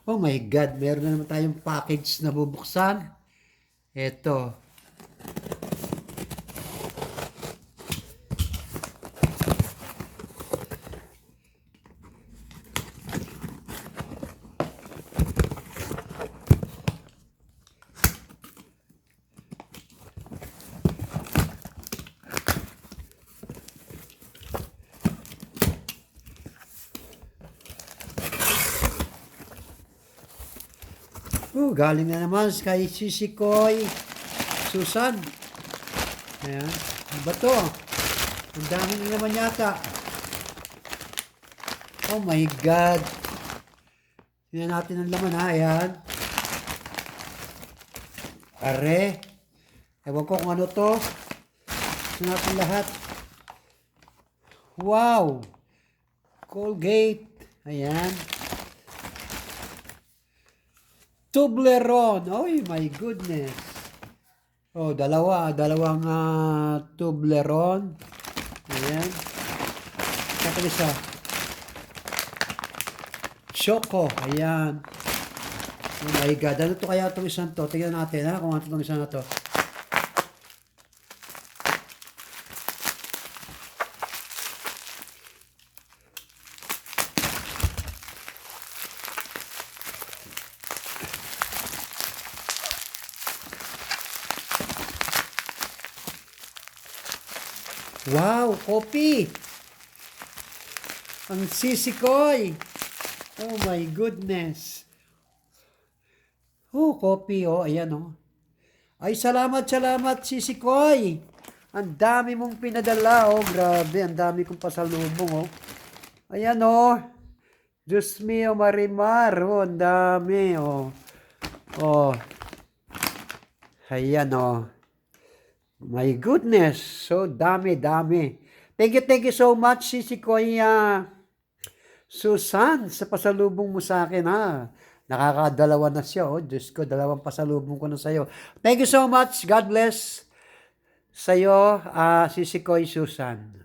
Oh my God, meron na naman tayong package na bubuksan. Eto. Galing na naman kay Sisikoy Susan. Ayan. Ano ba to? Ang dami na naman yata. Oh my God. Tingnan natin ang laman ha. Ayan. Are. Ewan ko kung ano to. Tingnan natin lahat. Wow. Colgate. Ayan. Toblerone. Oh my goodness. Oh, dalawang Toblerone. Ayan. Saka isa. Choco. Ayan. Oh my God. Ano to kaya itong isang to? Tingnan natin ha kung ano itong isang na to. Wow, coffee. Ang Sisikoy. Oh my goodness. Oh, coffee oh, ayan oh. Ay, salamat Sisikoy. Ang dami mong pinadala oh, grabe, ang dami kong pasalubong oh. Ayan oh. Diyos mio, Marimar, oh, ang dami oh. Oh. Ayan oh. My goodness, so dami. Thank you so much, Sisikoy Susan, sa pasalubong mo sa akin, ha. Nakakadalawa na siya, oh. Diyos ko, dalawang pasalubong ko na sa'yo. Thank you so much. God bless sa'yo, Sisikoy Susan.